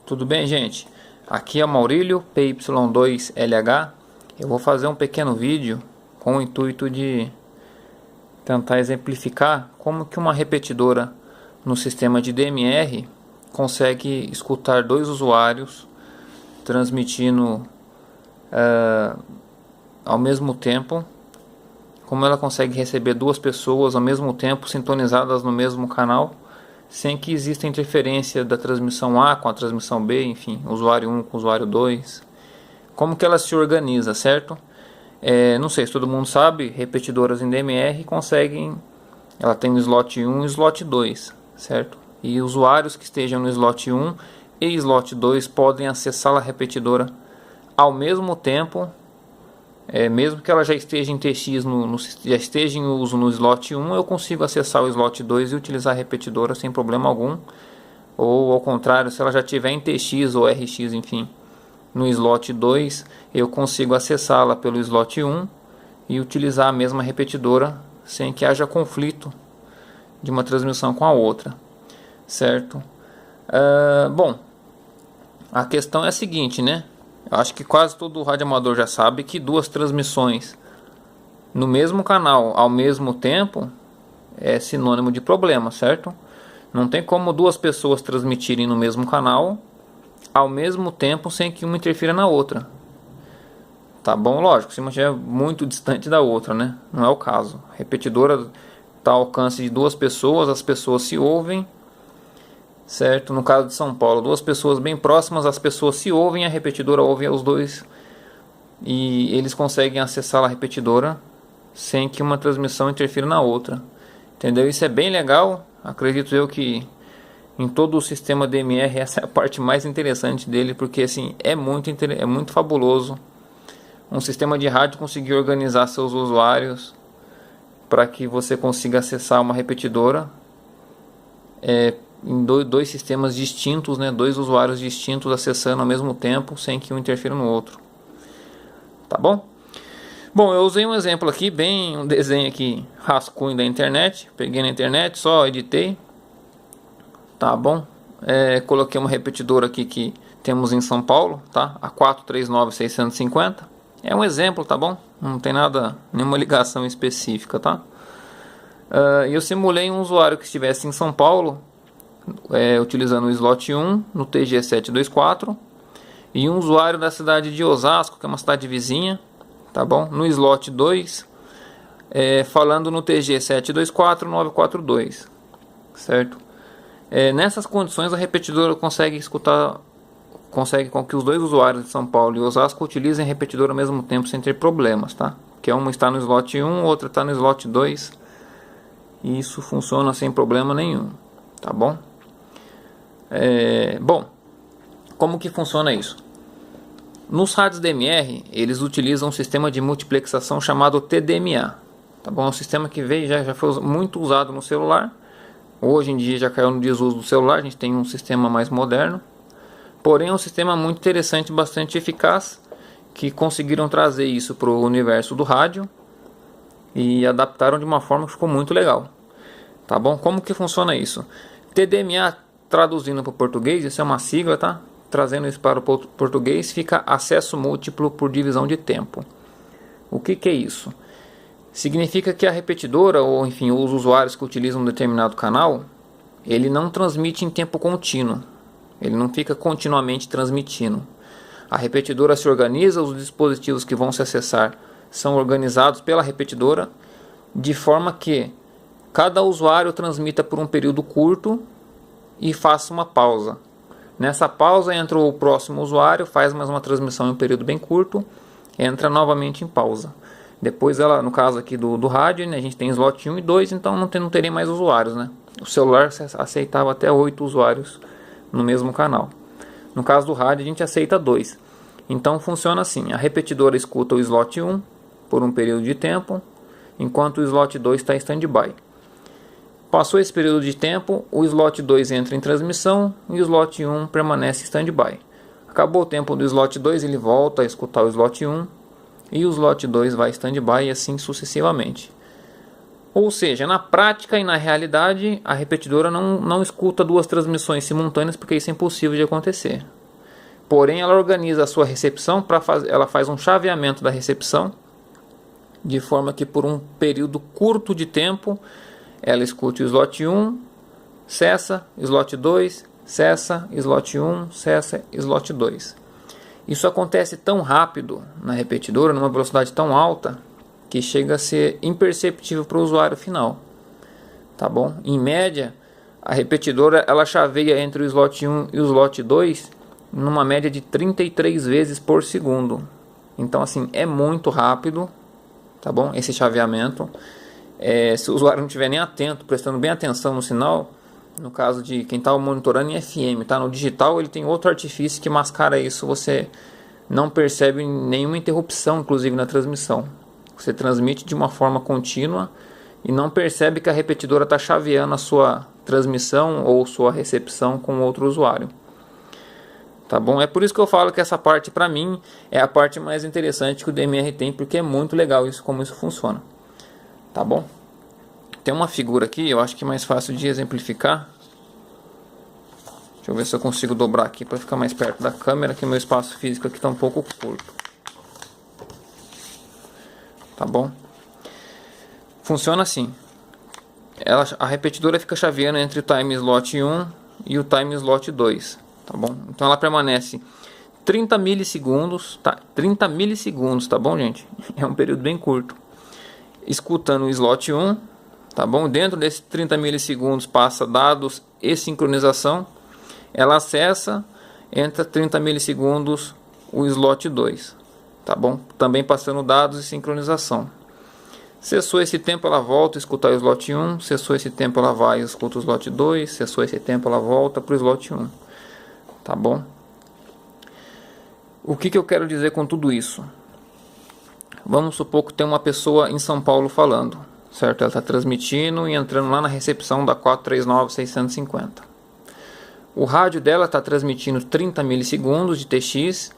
Tudo bem, gente? Aqui é o Maurílio, PY2LH. Eu vou fazer um pequeno vídeo com o intuito de tentar exemplificar como que uma repetidora no sistema de DMR consegue escutar dois usuários transmitindo ao mesmo tempo, como ela consegue receber duas pessoas ao mesmo tempo sintonizadas no mesmo canal, sem que exista interferência da transmissão A com a transmissão B, enfim, usuário 1 com usuário 2. Como que ela se organiza, certo? Não sei se todo mundo sabe, repetidoras em DMR conseguem, ela tem o slot 1 e o slot 2, certo? E usuários que estejam no slot 1 e slot 2 podem acessar a repetidora ao mesmo tempo, mesmo que ela já esteja em TX, já esteja em uso no slot 1, eu consigo acessar o slot 2 e utilizar a repetidora sem problema algum. Ou ao contrário, se ela já estiver em TX ou RX, enfim, no slot 2, eu consigo acessá-la pelo slot 1 e utilizar a mesma repetidora sem que haja conflito de uma transmissão com a outra, certo? Bom, a questão é a seguinte, né? Eu acho que quase todo radioamador já sabe que duas transmissões no mesmo canal ao mesmo tempo é sinônimo de problema, certo? Não tem como duas pessoas transmitirem no mesmo canal ao mesmo tempo sem que uma interfira na outra. Tá bom? Lógico, se uma estiver muito distante da outra, né? Não é o caso. A repetidora está ao alcance de duas pessoas, as pessoas se ouvem, certo? No caso de São Paulo, duas pessoas bem próximas, as pessoas se ouvem, a repetidora ouve os dois e eles conseguem acessar a repetidora sem que uma transmissão interfira na outra. Entendeu? Isso é bem legal. Acredito eu que em todo o sistema DMR essa é a parte mais interessante dele, porque assim, é muito fabuloso um sistema de rádio conseguir organizar seus usuários para que você consiga acessar uma repetidora em dois sistemas distintos, né? Dois usuários distintos acessando ao mesmo tempo sem que um interfira no outro. Tá bom? Bom, eu usei um exemplo aqui, um desenho aqui rascunho da internet. Peguei na internet, só editei. Tá bom? Coloquei uma repetidora aqui que temos em São Paulo, tá? A 439-650. É um exemplo, tá bom? Não tem nenhuma ligação específica, tá? Eu simulei um usuário que estivesse em São Paulo, utilizando o slot 1 no TG724, e um usuário da cidade de Osasco, que é uma cidade vizinha, tá bom? No slot 2, falando no TG724-942, certo? Nessas condições a repetidora consegue com que os dois usuários de São Paulo e Osasco utilizem a repetidora ao mesmo tempo sem ter problemas, tá? Que uma está no slot 1, outra está no slot 2, e isso funciona sem problema nenhum, tá bom? Bom, como que funciona isso? Nos rádios DMR, eles utilizam um sistema de multiplexação chamado TDMA, tá bom? É um sistema que já foi muito usado no celular. Hoje em dia já caiu no desuso do celular, a gente tem um sistema mais moderno. Porém é um sistema muito interessante, bastante eficaz, que conseguiram trazer isso para o universo do rádio e adaptaram de uma forma que ficou muito legal. Tá bom? Como que funciona isso? TDMA, traduzindo para o português, isso é uma sigla, tá? Trazendo isso para o português, fica acesso múltiplo por divisão de tempo. O que é isso? Significa que a repetidora, ou enfim, os usuários que utilizam um determinado canal, ele não transmite em tempo contínuo. Ele não fica continuamente transmitindo. A repetidora se organiza, os dispositivos que vão se acessar são organizados pela repetidora, de forma que cada usuário transmita por um período curto e faça uma pausa. Nessa pausa entra o próximo usuário, faz mais uma transmissão em um período bem curto, entra novamente em pausa. Depois ela, no caso aqui do rádio, né, a gente tem slot 1 e 2, então não teria mais usuários, né? O celular aceitava até 8 usuários no mesmo canal. No caso do rádio a gente aceita 2. Então funciona assim, a repetidora escuta o slot 1 por um período de tempo, enquanto o slot 2 está em stand-by. Passou esse período de tempo, o slot 2 entra em transmissão e o slot 1 permanece em stand-by. Acabou o tempo do slot 2, ele volta a escutar o slot 1 e o slot 2 vai stand-by e assim sucessivamente. Ou seja, na prática e na realidade, a repetidora não escuta duas transmissões simultâneas porque isso é impossível de acontecer. Porém, ela organiza a sua recepção ela faz um chaveamento da recepção, de forma que por um período curto de tempo ela escute o slot 1, cessa, slot 2, cessa, slot 1, cessa, slot 2. Isso acontece tão rápido na repetidora, numa velocidade tão alta, que chega a ser imperceptível para o usuário final. Tá bom? Em média, a repetidora ela chaveia entre o slot 1 e o slot 2 numa média de 33 vezes por segundo. Então, assim, é muito rápido, tá bom? Esse chaveamento. Se o usuário não estiver nem atento, prestando bem atenção no sinal, no caso de quem está monitorando em FM, tá? No digital ele tem outro artifício que mascara isso, você não percebe nenhuma interrupção, inclusive na transmissão. Você transmite de uma forma contínua e não percebe que a repetidora está chaveando a sua transmissão ou sua recepção com outro usuário. Tá bom? É por isso que eu falo que essa parte, para mim, é a parte mais interessante que o DMR tem, porque é muito legal isso, como isso funciona. Tá bom? Tem uma figura aqui, eu acho que é mais fácil de exemplificar. Deixa eu ver se eu consigo dobrar aqui para ficar mais perto da câmera, que meu espaço físico aqui está um pouco curto. Tá bom? Funciona assim. A repetidora fica chaveando entre o time slot 1 e o time slot 2. Tá bom? Então ela permanece 30 milissegundos, tá? 30 milissegundos, tá bom, gente? É um período bem curto. Escutando o slot 1, tá bom? Dentro desses 30 milissegundos passa dados e sincronização. Ela acessa, entra 30 milissegundos o slot 2, tá bom? Também passando dados e sincronização. Cessou esse tempo, ela volta a escutar o slot 1. Cessou esse tempo, ela vai e escuta o slot 2. Cessou esse tempo, ela volta para o slot 1. Tá bom? O que eu quero dizer com tudo isso? Vamos supor que tem uma pessoa em São Paulo falando, certo? Ela está transmitindo e entrando lá na recepção da 439.650. O rádio dela está transmitindo 30 milissegundos de TX.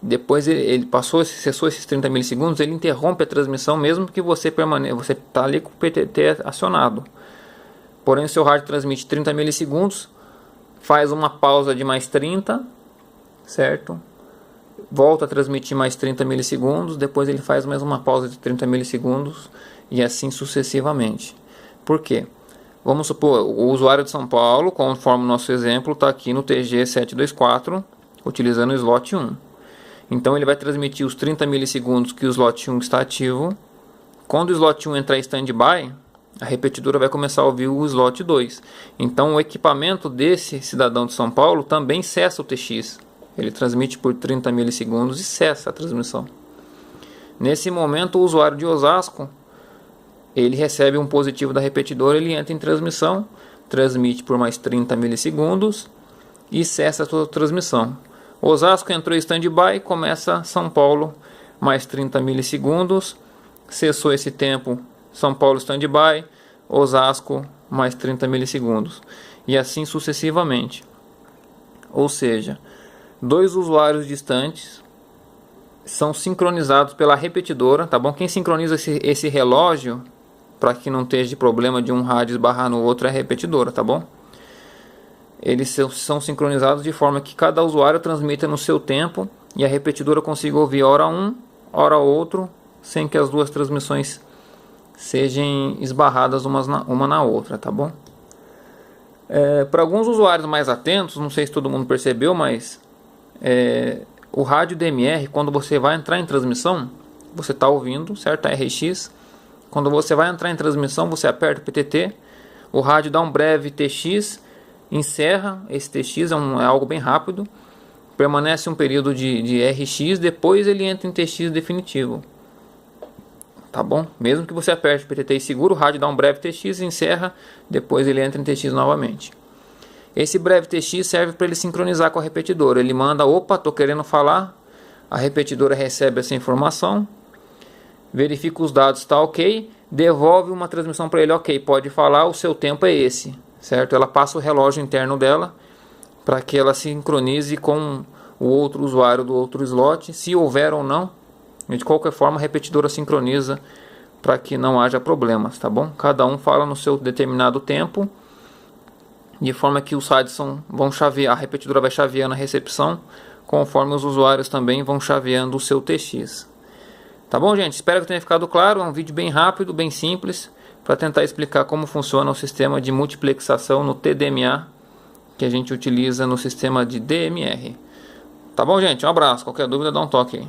Depois ele cessou esses 30 milissegundos, ele interrompe a transmissão mesmo que você está ali com o PTT acionado. Porém, o seu rádio transmite 30 milissegundos, faz uma pausa de mais 30, certo? Volta a transmitir mais 30 milissegundos, depois ele faz mais uma pausa de 30 milissegundos e assim sucessivamente. Por quê? Vamos supor, o usuário de São Paulo, conforme o nosso exemplo, está aqui no TG724, utilizando o slot 1. Então ele vai transmitir os 30 milissegundos que o slot 1 está ativo. Quando o slot 1 entrar em standby, a repetidora vai começar a ouvir o slot 2. Então o equipamento desse cidadão de São Paulo também cessa o TX. Ele transmite por 30 milissegundos e cessa a transmissão. Nesse momento o usuário de Osasco, ele recebe um positivo da repetidora, ele entra em transmissão, transmite por mais 30 milissegundos e cessa a sua transmissão. Osasco entrou em standby, começa São Paulo, mais 30 milissegundos, cessou esse tempo, São Paulo standby, Osasco, mais 30 milissegundos, e assim sucessivamente. Ou seja, dois usuários distantes são sincronizados pela repetidora, tá bom? Quem sincroniza esse relógio, para que não esteja problema de um rádio esbarrar no outro, é a repetidora, tá bom? Eles são sincronizados de forma que cada usuário transmita no seu tempo e a repetidora consiga ouvir hora um, hora outro, sem que as duas transmissões sejam esbarradas uma na outra, tá bom? Para alguns usuários mais atentos, não sei se todo mundo percebeu, mas o rádio DMR, quando você vai entrar em transmissão, você está ouvindo, certo? A RX. Quando você vai entrar em transmissão, você aperta o PTT, o rádio dá um breve TX, encerra esse TX, é algo bem rápido, permanece um período de RX, depois ele entra em TX definitivo, tá bom? Mesmo que você aperte o PTT e segura, o rádio dá um breve TX, encerra, depois ele entra em TX novamente. Esse breve TX serve para ele sincronizar com a repetidora. Ele manda, opa, estou querendo falar, a repetidora recebe essa informação, verifica os dados, está ok, devolve uma transmissão para ele, ok, pode falar, o seu tempo é esse, certo? Ela passa o relógio interno dela para que ela sincronize com o outro usuário do outro slot, se houver ou não. De qualquer forma, a repetidora sincroniza para que não haja problemas, tá bom? Cada um fala no seu determinado tempo, de forma que os rádios vão chavear, a repetidora vai chaveando a recepção conforme os usuários também vão chaveando o seu TX. Tá bom, gente? Espero que tenha ficado claro. É um vídeo bem rápido, bem simples, para tentar explicar como funciona o sistema de multiplexação no TDMA que a gente utiliza no sistema de DMR. Tá bom, gente? Um abraço. Qualquer dúvida, dá um toque aí.